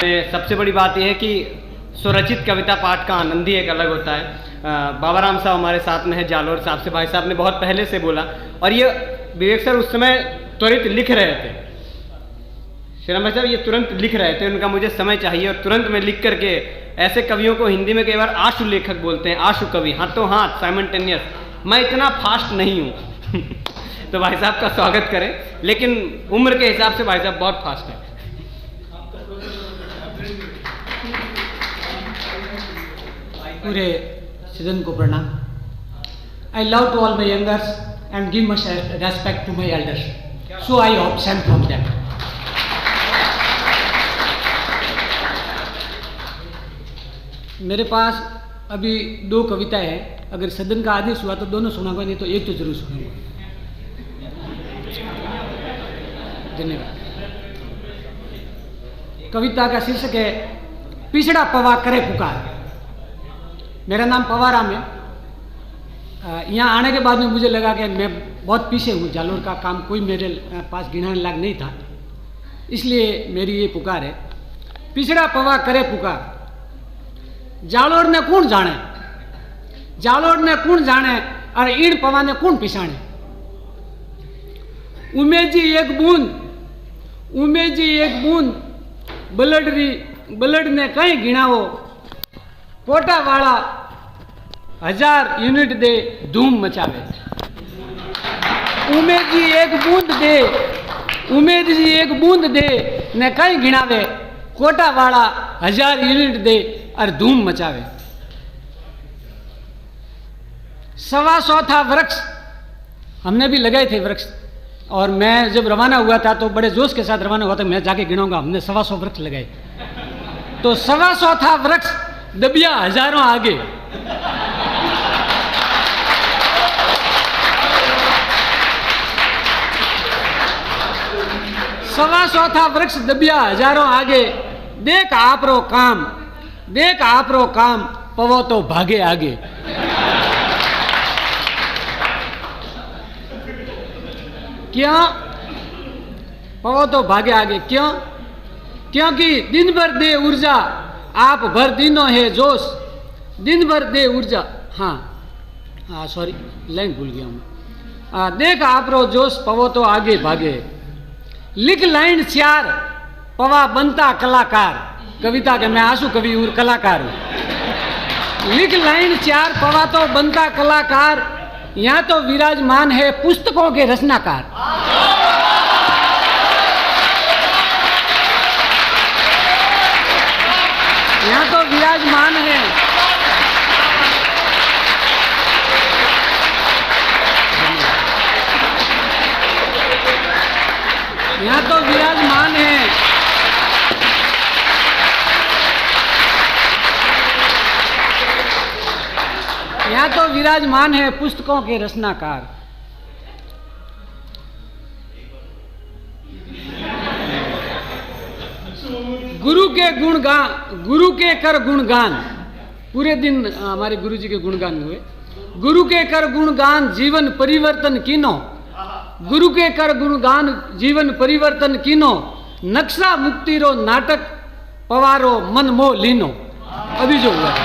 सबसे बड़ी बात यह है कि स्वरचित कविता पाठ का आनंद ही एक अलग होता है। बाबा राम साहब हमारे साथ में है जालोर साहब से, भाई साहब ने बहुत पहले से बोला, और ये विवेक सर उस समय त्वरित लिख रहे थे। श्रीराम भाई साहब ये तुरंत लिख रहे थे, उनका मुझे समय चाहिए और तुरंत मैं लिख करके, ऐसे कवियों को हिंदी में कई बार आशु लेखक बोलते हैं, आशु कवि, हाथों हाथ साइमल्टेनियस। मैं इतना फास्ट नहीं हूँ तो भाई साहब का स्वागत करें, लेकिन उम्र के हिसाब से भाई साहब बहुत फास्ट है। पूरे सदन को प्रणाम। I love to all my youngers and give much respect to my elders, so I hope same from them. मेरे पास अभी 2 कविताएं हैं, अगर सदन का आदेश हुआ तो दोनों सुनाऊंगा, नहीं तो एक तो जरूर सुनाऊंगा। धन्यवाद। कविता का शीर्षक है पिछड़ा पवा करे पुकार। मेरा नाम पवाराम है। यहाँ आने के बाद में मुझे लगा कि मैं बहुत पीछे हूँ, जालोर का काम कोई मेरे पास गिनाने लायक नहीं था, इसलिए मेरी ये पुकार है, पिछड़ा पवा करे पुकार। जालोर ने कौन जाने, जालोर ने कौन जाने, और ईण पवा ने कौन पिछाणे। उमेजी एक बूंद, उमेजी एक बूंद, बलड ने कहीं गिणावो, कोटा वाला 1000 यूनिट दे धूम मचावे। उमेजी एक बूंद दे, उमेजी एक बूंद दे ने कहीं गिणावे, कोटा वाला 1000 यूनिट दे और धूम मचावे। 125 था वृक्ष, हमने भी लगाए थे वृक्ष, और मैं जब रवाना हुआ था तो बड़े जोश के साथ रवाना हुआ था, मैं जाके गिनूंगा, हमने 125 वृक्ष लगाए। तो 125 था वृक्ष, दबिया हजारों आगे। सवा सौ था वृक्ष, दबिया हजारों आगे। देख आपरो काम, देख आपरो काम, पवो तो भागे आगे। क्यों पवो तो भागे आगे? क्यों? क्योंकि दिन भर दे ऊर्जा, आप भर दिनों है जोश, दिन भर दे ऊर्जा। हाँ सॉरी, लाइन भूल गया हूँ। देख आप रो जोश, पवो तो आगे भागे। लिख लाइन 4, पवा बनता कलाकार। कविता के मैं आंसू कवि और कलाकार हूँ। लिख लाइन 4, पवा तो बनता कलाकार। यहाँ तो विराजमान है पुस्तकों के रचनाकार। यहाँ तो विराजमान है, यहाँ तो विराजमान है, यहाँ तो विराजमान है पुस्तकों के रचनाकार। गुरु के गुणगान, गुरु के कर गुणगान। पूरे दिन हमारे गुरु जी के गुणगान हुए। गुरु के कर गुणगान, जीवन परिवर्तन कीनो। गुरु के कर गुणगान, जीवन परिवर्तन कीनो। नक्शा मुक्ति रो नाटक, पवारो मन मोह लीनो। अभी जो हुआ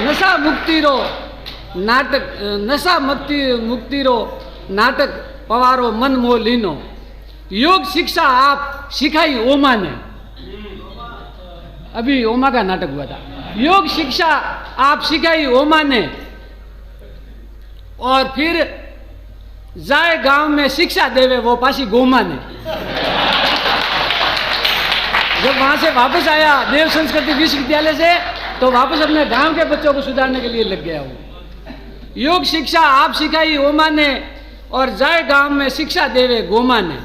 नशा मुक्ति रो नाटक, नशा मुक्ति रो नाटक, पवारो मन मोह लीनो। योग शिक्षा आप सिखाई ओमा ने। अभी ओमा का नाटक हुआ था। योग शिक्षा आप सिखाई ओमा ने, और फिर जाए गांव में शिक्षा देवे वो पासी गोमा ने। जब वहां से वापस आया देव संस्कृति विश्वविद्यालय से, तो वापस अपने गांव के बच्चों को सुधारने के लिए लग गया वो। योग शिक्षा आप सिखाई ओमा ने, और जाए गांव में शिक्षा देवे गोमा ने।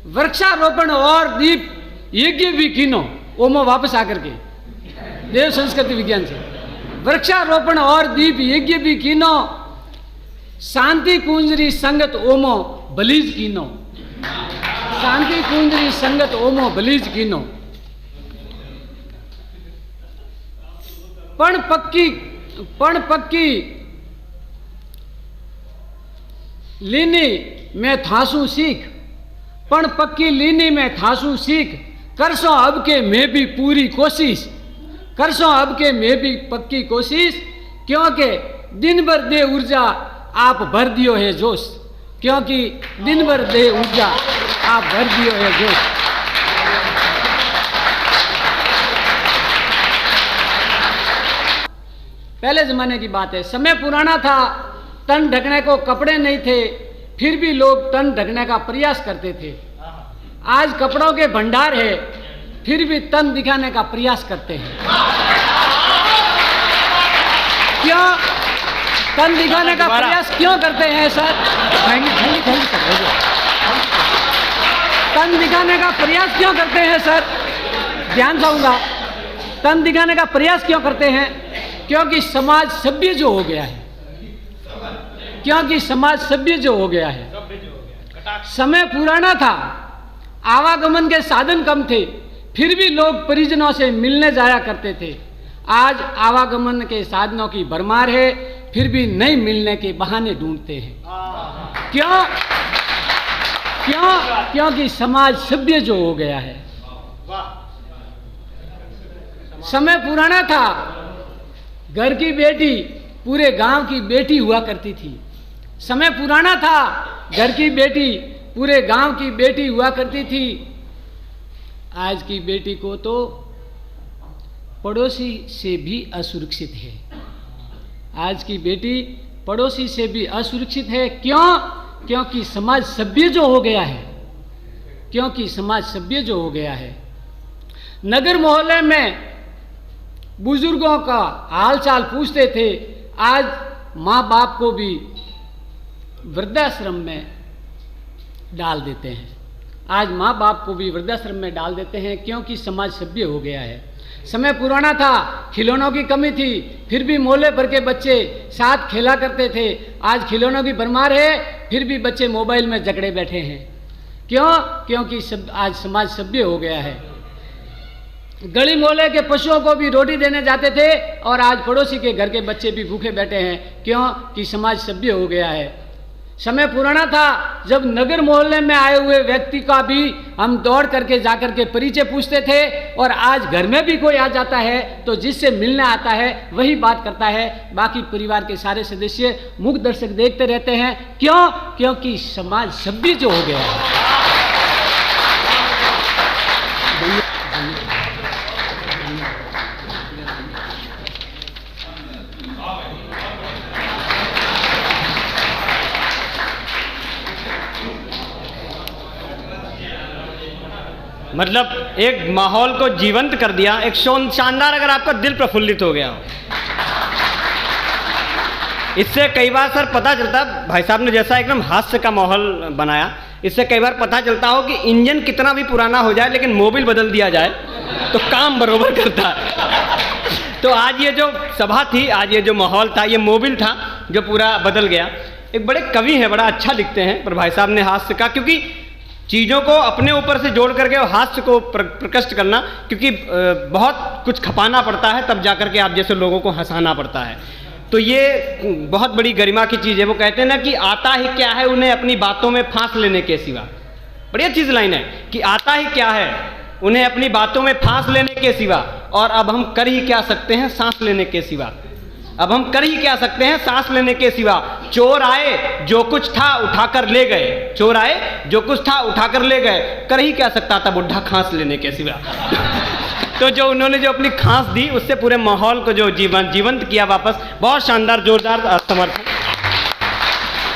वृक्षारोपण और दीप यज्ञ भी कीनो। ओमो वापस आकर के देव संस्कृति विज्ञान से। वृक्षारोपण और दीप यज्ञ भी कीनो। शांति कुंजरी संगत ओमो बलीज कीनो। शांति कुंजरी संगत ओमो बलीज कीनो। पण पक्की लीनी मैं थासू सीख। पण पक्की लीनी में थासू सीख, करसों अब के मैं भी पूरी कोशिश, करसों अब के मैं भी पक्की कोशिश, क्योंकि दिन भर दे ऊर्जा आप भर दियो है जोश, क्योंकि दिन भर दे ऊर्जा आप भर दियो है जोश। पहले जमाने की बात है, समय पुराना था, तन ढकने को कपड़े नहीं थे, फिर भी लोग तन ढकने का प्रयास करते थे। आज कपड़ों के भंडार है, फिर भी तन दिखाने का प्रयास करते हैं। क्यों तन दिखाने का प्रयास क्यों करते हैं सर? तन दिखाने का प्रयास क्यों करते हैं सर? ध्यान चाहूंगा। तन दिखाने का प्रयास क्यों करते हैं? क्योंकि समाज सभ्य जो हो गया है, क्योंकि समाज सभ्य जो हो गया है। समय पुराना था, आवागमन के साधन कम थे, फिर भी लोग परिजनों से मिलने जाया करते थे। आज आवागमन के साधनों की भरमार है, फिर भी नहीं मिलने के बहाने ढूंढते हैं। क्यों? क्यों? क्योंकि समाज सभ्य जो हो गया है। समय पुराना था, घर की बेटी पूरे गांव की बेटी हुआ करती थी। समय पुराना था, घर की बेटी पूरे गांव की बेटी हुआ करती थी। आज की बेटी को तो पड़ोसी से भी असुरक्षित है। आज की बेटी पड़ोसी से भी असुरक्षित है। क्यों? क्योंकि समाज सभ्य जो हो गया है, क्योंकि समाज सभ्य जो हो गया है। नगर मोहल्ले में बुजुर्गों का हालचाल पूछते थे, आज माँ बाप को भी वृद्धाश्रम में डाल देते हैं। आज माँ बाप को भी वृद्धाश्रम में डाल देते हैं, क्योंकि समाज सभ्य हो गया है। समय पुराना था, खिलौनों की कमी थी, फिर भी मोहल्ले भर के बच्चे साथ खेला करते थे। आज खिलौनों की भरमार है, फिर भी बच्चे मोबाइल में जकड़े बैठे हैं। क्यों? क्योंकि आज समाज सभ्य हो गया है। गली मोहल्ले के पशुओं को भी रोटी देने जाते थे, और आज पड़ोसी के घर के बच्चे भी भूखे बैठे हैं। क्यों? कि समाज सभ्य हो गया है। समय पुराना था, जब नगर मोहल्ले में आए हुए व्यक्ति का भी हम दौड़ करके जाकर के परिचय पूछते थे, और आज घर में भी कोई आ जाता है तो जिससे मिलने आता है वही बात करता है, बाकी परिवार के सारे सदस्य मूक दर्शक देखते रहते हैं। क्यों? क्योंकि समाज सभ्य जो हो गया है। मतलब एक माहौल को जीवंत कर दिया, एक शानदार, अगर आपका दिल प्रफुल्लित हो गया हो। इससे कई बार सर पता चलता, भाई साहब ने जैसा एकदम हास्य का माहौल बनाया, इससे कई बार पता चलता हो कि इंजन कितना भी पुराना हो जाए, लेकिन मोबिल बदल दिया जाए तो काम बरोबर करता है। तो आज ये जो सभा थी, आज ये जो माहौल था, ये मोबिल था जो पूरा बदल गया। एक बड़े कवि हैं, बड़ा अच्छा लिखते हैं, पर भाई साहब ने हास्य का, क्योंकि चीज़ों को अपने ऊपर से जोड़ करके और हास्य को प्रकट करना, क्योंकि बहुत कुछ खपाना पड़ता है, तब जाकर के आप जैसे लोगों को हंसाना पड़ता है। तो ये बहुत बड़ी गरिमा की चीज़ है। वो कहते हैं ना कि आता ही क्या है उन्हें अपनी बातों में फांस लेने के सिवा। बड़ी अच्छी लाइन है कि आता ही क्या है उन्हें अपनी बातों में फांस लेने के सिवा, और अब हम कर ही क्या सकते हैं सांस लेने के सिवा। अब हम कर ही क्या सकते हैं सांस लेने के सिवा। चोर आए जो कुछ था उठाकर ले गए, चोर आए जो कुछ था उठाकर ले गए, कर ही क्या सकता था बुढ़ा खांस लेने के सिवा। तो जो उन्होंने जो अपनी खांस दी, उससे पूरे माहौल को जो जीवंत किया वापस। बहुत शानदार, जोरदार समर्थन।